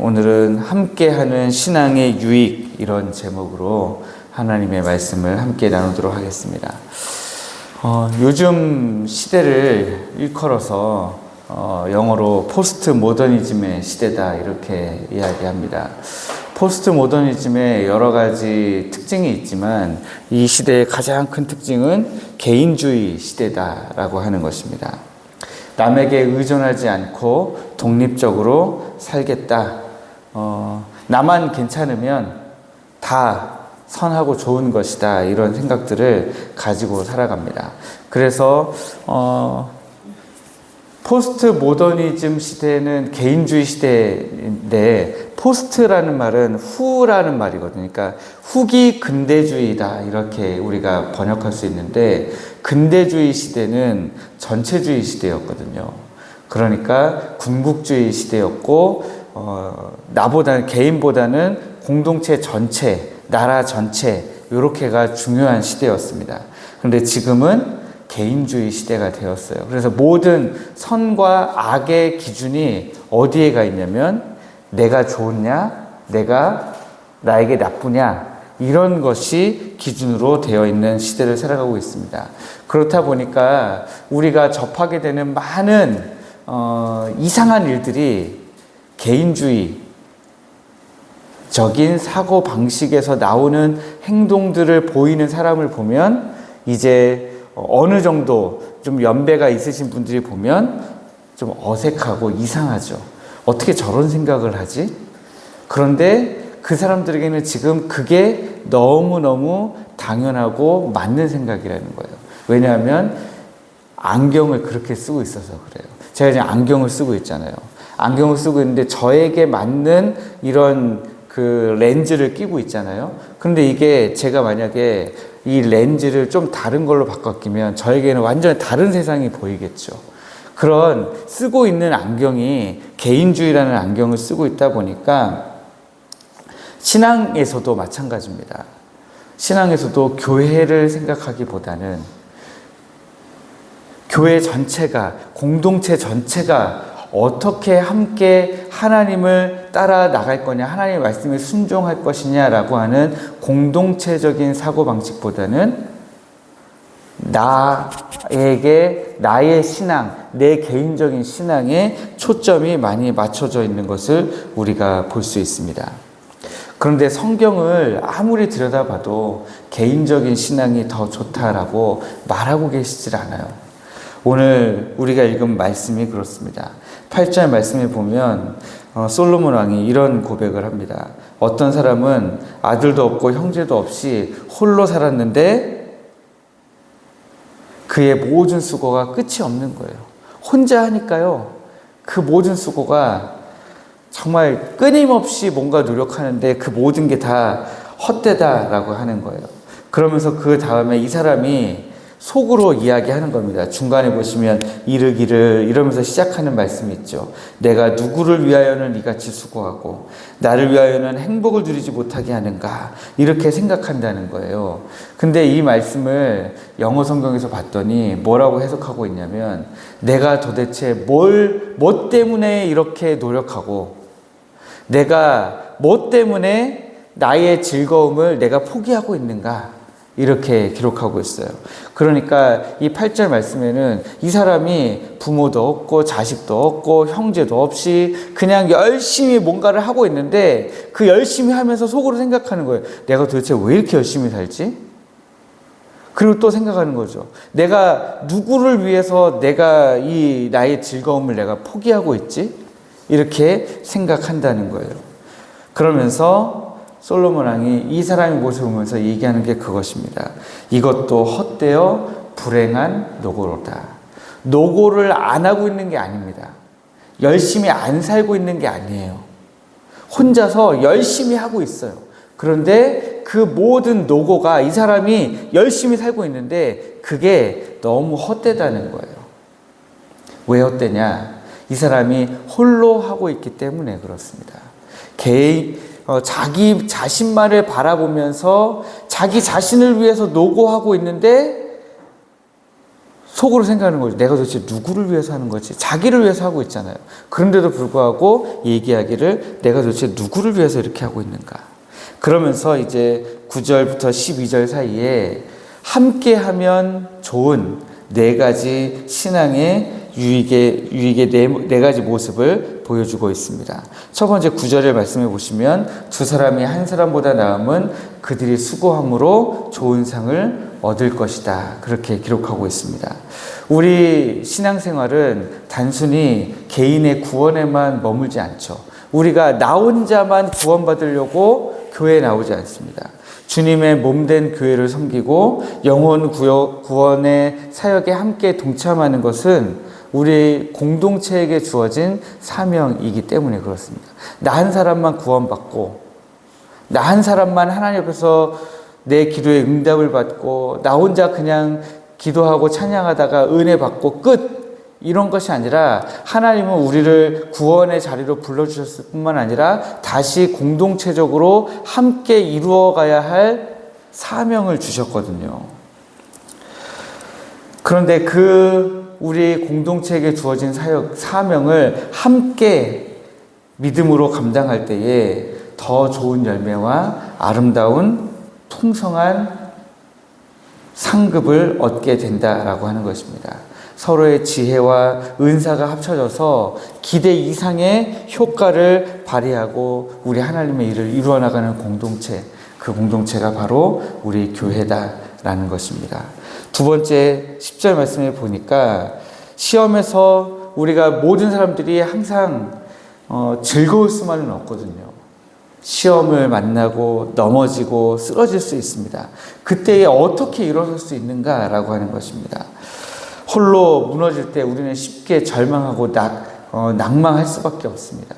오늘은 함께하는 신앙의 유익, 이런 제목으로 하나님의 말씀을 함께 나누도록 하겠습니다. 요즘 시대를 일컬어서 영어로 포스트 모더니즘의 시대다, 이렇게 이야기합니다. 포스트 모더니즘의 여러 가지 특징이 있지만 이 시대의 가장 큰 특징은 개인주의 시대다라고 하는 것입니다. 남에게 의존하지 않고 독립적으로 살겠다. 나만 괜찮으면 다 선하고 좋은 것이다, 이런 생각들을 가지고 살아갑니다. 그래서 포스트 모더니즘 시대는 개인주의 시대인데, 포스트라는 말은 후라는 말이거든요. 그러니까 후기 근대주의다, 이렇게 우리가 번역할 수 있는데, 근대주의 시대는 전체주의 시대였거든요. 그러니까 군국주의 시대였고, 나보다는, 개인보다는 공동체 전체, 나라 전체, 이렇게가 중요한 시대였습니다. 그런데 지금은 개인주의 시대가 되었어요. 그래서 모든 선과 악의 기준이 어디에 가 있냐면, 내가 좋으냐, 나에게 나쁘냐, 이런 것이 기준으로 되어 있는 시대를 살아가고 있습니다. 그렇다 보니까 우리가 접하게 되는 많은 이상한 일들이 개인주의적인 사고 방식에서 나오는 행동들을 보이는 사람을 보면, 이제 어느 정도 좀 연배가 있으신 분들이 보면 좀 어색하고 이상하죠. 어떻게 저런 생각을 하지? 그런데 그 사람들에게는 지금 그게 너무너무 당연하고 맞는 생각이라는 거예요. 왜냐하면 안경을 그렇게 쓰고 있어서 그래요. 제가 이제 안경을 쓰고 있잖아요. 안경을 쓰고 있는데 저에게 맞는 이런 그 렌즈를 끼고 있잖아요. 그런데 이게 제가 만약에 이 렌즈를 좀 다른 걸로 바꿔 끼면 저에게는 완전히 다른 세상이 보이겠죠. 그런 쓰고 있는 안경이 개인주의라는 안경을 쓰고 있다 보니까, 신앙에서도 마찬가지입니다. 신앙에서도 교회를 생각하기보다는 교회 전체가, 공동체 전체가 어떻게 함께 하나님을 따라 나갈 거냐, 하나님의 말씀에 순종할 것이냐라고 하는 공동체적인 사고방식보다는 나에게, 나의 신앙, 내 개인적인 신앙에 초점이 많이 맞춰져 있는 것을 우리가 볼 수 있습니다. 그런데 성경을 아무리 들여다봐도 개인적인 신앙이 더 좋다라고 말하고 계시질 않아요. 오늘 우리가 읽은 말씀이 그렇습니다. 8절 말씀에 보면 솔로몬 왕이 이런 고백을 합니다. 어떤 사람은 아들도 없고 형제도 없이 홀로 살았는데 그의 모든 수고가 끝이 없는 거예요. 혼자 하니까요, 그 모든 수고가 정말 끊임없이 뭔가 노력하는데 그 모든 게 다 헛되다라고 하는 거예요. 그러면서 그 다음에 이 사람이 속으로 이야기하는 겁니다. 중간에 보시면 이르기를, 이러면서 시작하는 말씀이 있죠. 내가 누구를 위하여는 이같이 수고하고 나를 위하여는 행복을 누리지 못하게 하는가, 이렇게 생각한다는 거예요. 근데 이 말씀을 영어 성경에서 봤더니 뭐라고 해석하고 있냐면, 내가 도대체 뭐 때문에 이렇게 노력하고, 내가 뭐 때문에 나의 즐거움을 내가 포기하고 있는가, 이렇게 기록하고 있어요. 그러니까 이 8절 말씀에는 이 사람이 부모도 없고 자식도 없고 형제도 없이 그냥 열심히 뭔가를 하고 있는데, 그 열심히 하면서 속으로 생각하는 거예요. 내가 도대체 왜 이렇게 열심히 살지? 그리고 또 생각하는 거죠. 내가 누구를 위해서 내가 이 나의 즐거움을 내가 포기하고 있지? 이렇게 생각한다는 거예요. 그러면서 솔로몬 왕이 이 사람의 모습을 보면서 얘기하는 게 그것입니다. 이것도 헛되어 불행한 노고로다. 노고를 안 하고 있는 게 아닙니다. 열심히 안 살고 있는 게 아니에요. 혼자서 열심히 하고 있어요. 그런데 그 모든 노고가, 이 사람이 열심히 살고 있는데 그게 너무 헛되다는 거예요. 왜 헛되냐? 이 사람이 홀로 하고 있기 때문에 그렇습니다. 자기 자신만을 바라보면서 자기 자신을 위해서 노고하고 있는데 속으로 생각하는 거죠. 내가 도대체 누구를 위해서 하는 거지? 자기를 위해서 하고 있잖아요. 그런데도 불구하고 얘기하기를 내가 도대체 누구를 위해서 이렇게 하고 있는가? 그러면서 이제 9절부터 12절 사이에 함께하면 좋은 네 가지 신앙의 유익의 네 가지 모습을 보여주고 있습니다. 첫 번째 9절의 말씀을 보시면 두 사람이 한 사람보다 나음은 그들이 수고함으로 좋은 상을 얻을 것이다. 그렇게 기록하고 있습니다. 우리 신앙생활은 단순히 개인의 구원에만 머물지 않죠. 우리가 나 혼자만 구원받으려고 교회에 나오지 않습니다. 주님의 몸된 교회를 섬기고 영혼 구원의 사역에 함께 동참하는 것은 우리 공동체에게 주어진 사명이기 때문에 그렇습니다. 나 한 사람만 구원받고 나 한 사람만 하나님 앞에서 내 기도에 응답을 받고 나 혼자 그냥 기도하고 찬양하다가 은혜 받고 끝 이런 것이 아니라 하나님은 우리를 구원의 자리로 불러주셨을 뿐만 아니라 다시 공동체적으로 함께 이루어가야 할 사명을 주셨거든요. 그런데 우리 공동체에게 주어진 사명을 함께 믿음으로 감당할 때에 더 좋은 열매와 아름다운 풍성한 상급을 얻게 된다라고 하는 것입니다. 서로의 지혜와 은사가 합쳐져서 기대 이상의 효과를 발휘하고 우리 하나님의 일을 이루어 나가는 공동체, 그 공동체가 바로 우리 교회다라는 것입니다. 두 번째 10절 말씀을 보니까 시험에서 우리가 모든 사람들이 항상 즐거울 수만은 없거든요. 시험을 만나고 넘어지고 쓰러질 수 있습니다. 그때에 어떻게 일어설 수 있는가라고 하는 것입니다. 홀로 무너질 때 우리는 쉽게 절망하고 낭망할 수밖에 없습니다.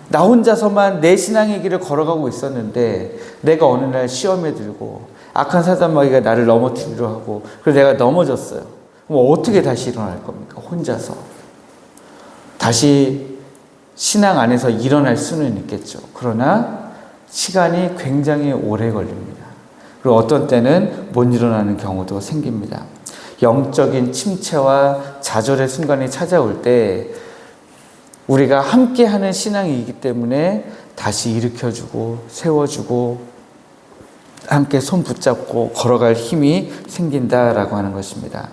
나 혼자서만 내 신앙의 길을 걸어가고 있었는데 내가 어느 날 시험에 들고 악한 사단마귀가 나를 넘어뜨리려 하고 그래서 내가 넘어졌어요. 그럼 어떻게 다시 일어날 겁니까? 혼자서. 다시 신앙 안에서 일어날 수는 있겠죠. 그러나 시간이 굉장히 오래 걸립니다. 그리고 어떤 때는 못 일어나는 경우도 생깁니다. 영적인 침체와 좌절의 순간이 찾아올 때 우리가 함께하는 신앙이기 때문에 다시 일으켜주고 세워주고 함께 손 붙잡고 걸어갈 힘이 생긴다라고 하는 것입니다.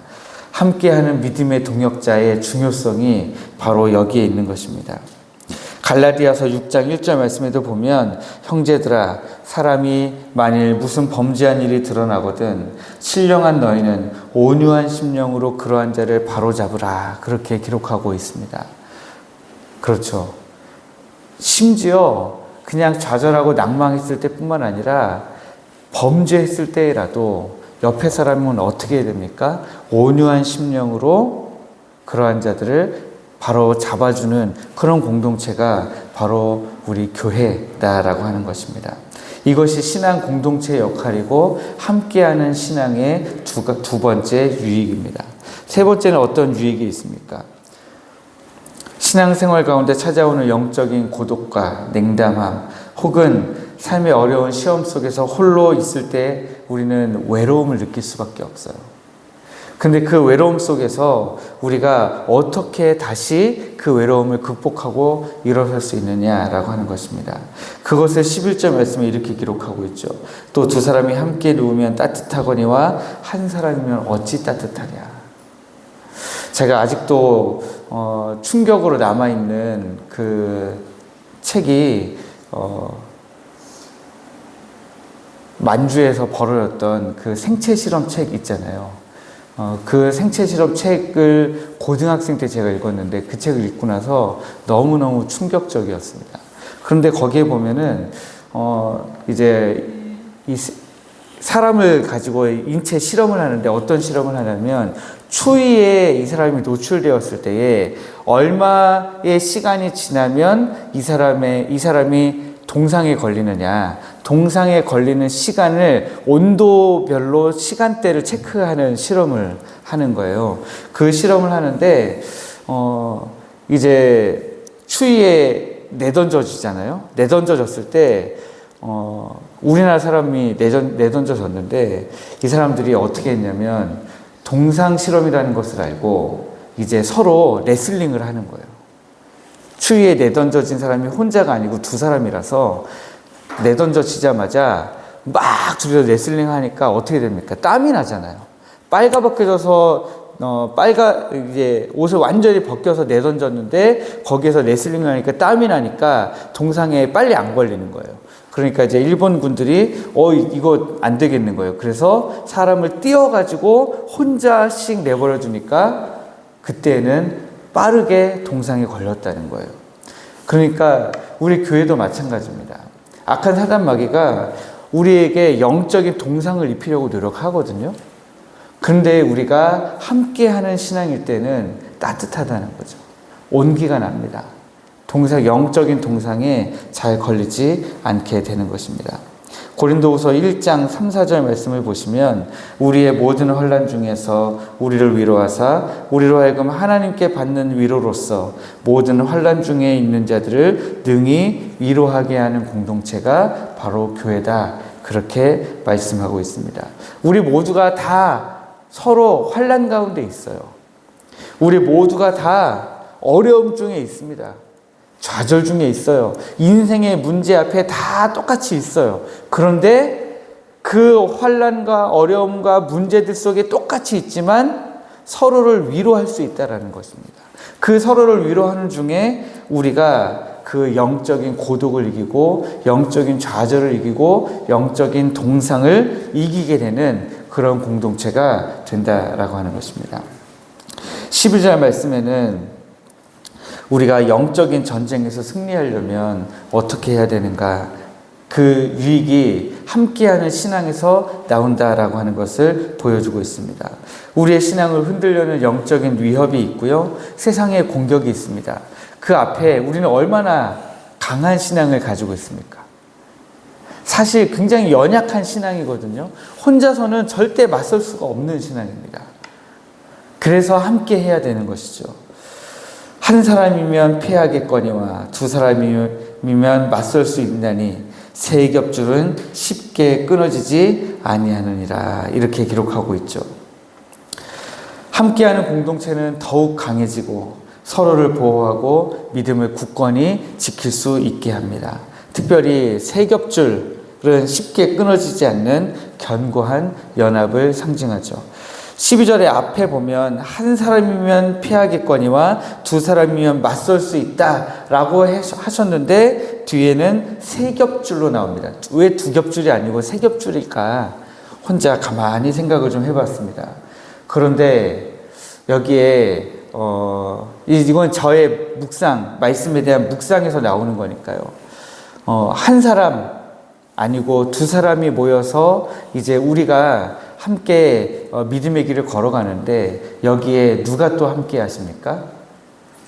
함께하는 믿음의 동역자의 중요성이 바로 여기에 있는 것입니다. 갈라디아서 6장 1절 말씀에도 보면 형제들아 사람이 만일 무슨 범죄한 일이 드러나거든 신령한 너희는 온유한 심령으로 그러한 자를 바로잡으라 그렇게 기록하고 있습니다. 그렇죠. 심지어 그냥 좌절하고 낭망했을 때뿐만 아니라 범죄했을 때라도 옆에 사람은 어떻게 해야 됩니까? 온유한 심령으로 그러한 자들을 바로 잡아주는 그런 공동체가 바로 우리 교회다라고 하는 것입니다. 이것이 신앙 공동체의 역할이고 함께하는 신앙의 두 번째 유익입니다. 세 번째는 어떤 유익이 있습니까? 신앙생활 가운데 찾아오는 영적인 고독과 냉담함 혹은 삶의 어려운 시험 속에서 홀로 있을 때 우리는 외로움을 느낄 수밖에 없어요. 근데 그 외로움 속에서 우리가 어떻게 다시 그 외로움을 극복하고 일어설 수 있느냐라고 하는 것입니다. 그것을 11절 말씀에 이렇게 기록하고 있죠. 또 두 사람이 함께 누우면 따뜻하거니와 한 사람이면 어찌 따뜻하냐. 제가 아직도 충격으로 남아있는 그 책이 만주에서 벌어졌던 그 생체 실험 책 있잖아요. 그 생체 실험 책을 고등학생 때 제가 읽었는데 그 책을 읽고 나서 너무너무 충격적이었습니다. 그런데 거기에 보면은 이제 이 사람을 가지고 인체 실험을 하는데 어떤 실험을 하냐면 추위에 이 사람이 노출되었을 때에 얼마의 시간이 지나면 이 사람이 동상에 걸리느냐, 동상에 걸리는 시간을 온도별로 시간대를 체크하는 실험을 하는 거예요. 그 실험을 하는데 이제 추위에 내던져지잖아요. 내던져졌을 때 우리나라 사람이 내던져졌는데 이 사람들이 어떻게 했냐면 동상 실험이라는 것을 알고 이제 서로 레슬링을 하는 거예요. 추위에 내던져진 사람이 혼자가 아니고 두 사람이라서 내던져지자마자 막 둘이서 레슬링 하니까 어떻게 됩니까? 땀이 나잖아요. 빨가벗겨져서 이제 옷을 완전히 벗겨서 내던졌는데 거기에서 레슬링을 하니까 땀이 나니까 동상에 빨리 안 걸리는 거예요. 그러니까 이제 일본 군들이 이거 안 되겠는 거예요. 그래서 사람을 띄워가지고 혼자씩 내버려 두니까 그때는 빠르게 동상에 걸렸다는 거예요. 그러니까 우리 교회도 마찬가지입니다. 악한 사단 마귀가 우리에게 영적인 동상을 입히려고 노력하거든요. 그런데 우리가 함께하는 신앙일 때는 따뜻하다는 거죠. 온기가 납니다. 영적인 동상에 잘 걸리지 않게 되는 것입니다. 고린도후서 1장 3, 4절 말씀을 보시면 우리의 모든 환난 중에서 우리를 위로하사 우리로 하여금 하나님께 받는 위로로서 모든 환난 중에 있는 자들을 능히 위로하게 하는 공동체가 바로 교회다. 그렇게 말씀하고 있습니다. 우리 모두가 다 서로 환난 가운데 있어요. 우리 모두가 다 어려움 중에 있습니다. 좌절 중에 있어요. 인생의 문제 앞에 다 똑같이 있어요. 그런데 그 환난과 어려움과 문제들 속에 똑같이 있지만 서로를 위로할 수 있다는 것입니다. 그 서로를 위로하는 중에 우리가 그 영적인 고독을 이기고 영적인 좌절을 이기고 영적인 동상을 이기게 되는 그런 공동체가 된다라고 하는 것입니다. 11절 말씀에는 우리가 영적인 전쟁에서 승리하려면 어떻게 해야 되는가? 그 유익이 함께하는 신앙에서 나온다라고 하는 것을 보여주고 있습니다. 우리의 신앙을 흔들려는 영적인 위협이 있고요. 세상의 공격이 있습니다. 그 앞에 우리는 얼마나 강한 신앙을 가지고 있습니까? 사실 굉장히 연약한 신앙이거든요. 혼자서는 절대 맞설 수가 없는 신앙입니다. 그래서 함께 해야 되는 것이죠. 한 사람이면 패하겠거니와 두 사람이면 맞설 수 있나니 세 겹줄은 쉽게 끊어지지 아니하느니라. 이렇게 기록하고 있죠. 함께하는 공동체는 더욱 강해지고 서로를 보호하고 믿음을 굳건히 지킬 수 있게 합니다. 특별히 세 겹줄은 쉽게 끊어지지 않는 견고한 연합을 상징하죠. 12절의 앞에 보면 한 사람이면 피하겠거니와 두 사람이면 맞설 수 있다라고 하셨는데 뒤에는 세 겹줄로 나옵니다. 왜 두 겹줄이 아니고 세 겹줄일까? 혼자 가만히 생각을 좀 해봤습니다. 그런데 여기에 이건 저의 말씀에 대한 묵상에서 나오는 거니까요. 한 사람 아니고 두 사람이 모여서 이제 우리가 함께 믿음의 길을 걸어가는데 여기에 누가 또 함께 하십니까?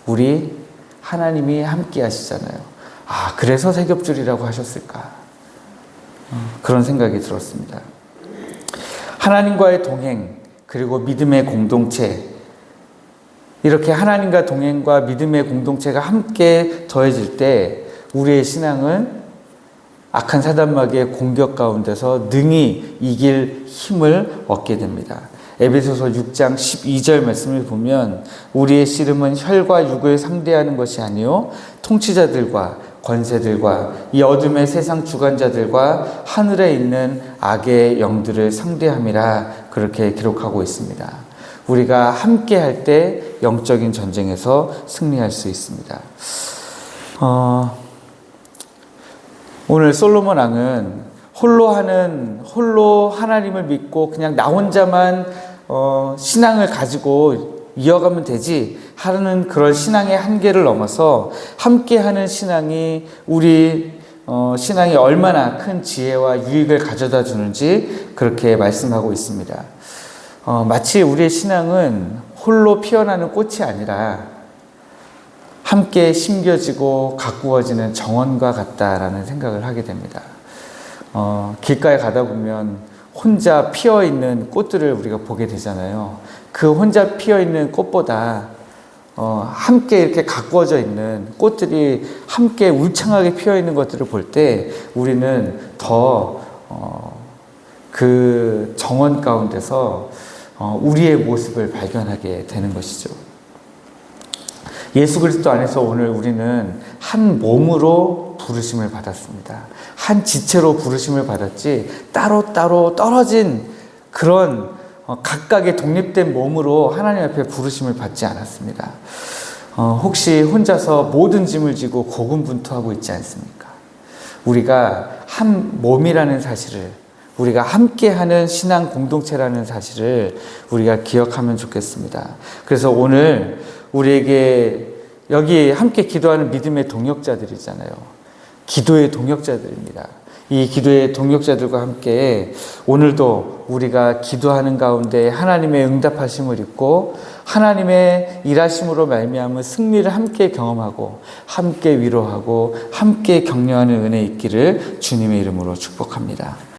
우리 하나님이 함께 하시잖아요. 그래서 세 겹줄이라고 하셨을까? 그런 생각이 들었습니다. 하나님과의 동행 그리고 믿음의 공동체, 이렇게 하나님과 동행과 믿음의 공동체가 함께 더해질 때 우리의 신앙은 악한 사단마귀의 공격 가운데서 능히 이길 힘을 얻게 됩니다. 에베소서 6장 12절 말씀을 보면 우리의 씨름은 혈과 육을 상대하는 것이 아니요 통치자들과 권세들과 이 어둠의 세상 주관자들과 하늘에 있는 악의 영들을 상대함이라. 그렇게 기록하고 있습니다. 우리가 함께 할 때 영적인 전쟁에서 승리할 수 있습니다. 오늘 솔로몬 왕은 홀로 하나님을 믿고 그냥 나 혼자만 신앙을 가지고 이어가면 되지 하는 그런 신앙의 한계를 넘어서 함께하는 신앙이 우리 신앙이 얼마나 큰 지혜와 유익을 가져다 주는지 그렇게 말씀하고 있습니다. 마치 우리의 신앙은 홀로 피어나는 꽃이 아니라 함께 심겨지고 가꾸어지는 정원과 같다라는 생각을 하게 됩니다. 길가에 가다 보면 혼자 피어있는 꽃들을 우리가 보게 되잖아요. 그 혼자 피어있는 꽃보다 함께 이렇게 가꾸어져 있는 꽃들이 함께 울창하게 피어있는 것들을 볼 때 우리는 더 그 정원 가운데서 우리의 모습을 발견하게 되는 것이죠. 예수 그리스도 안에서 오늘 우리는 한 몸으로 부르심을 받았습니다. 한 지체로 부르심을 받았지 따로따로 떨어진 그런 각각의 독립된 몸으로 하나님 앞에 부르심을 받지 않았습니다. 혹시 혼자서 모든 짐을 지고 고군분투하고 있지 않습니까? 우리가 한 몸이라는 사실을, 우리가 함께하는 신앙 공동체라는 사실을 우리가 기억하면 좋겠습니다. 그래서 오늘 우리에게 여기 함께 기도하는 믿음의 동역자들이잖아요. 기도의 동역자들입니다. 이 기도의 동역자들과 함께 오늘도 우리가 기도하는 가운데 하나님의 응답하심을 입고 하나님의 일하심으로 말미암은 승리를 함께 경험하고 함께 위로하고 함께 격려하는 은혜 있기를 주님의 이름으로 축복합니다.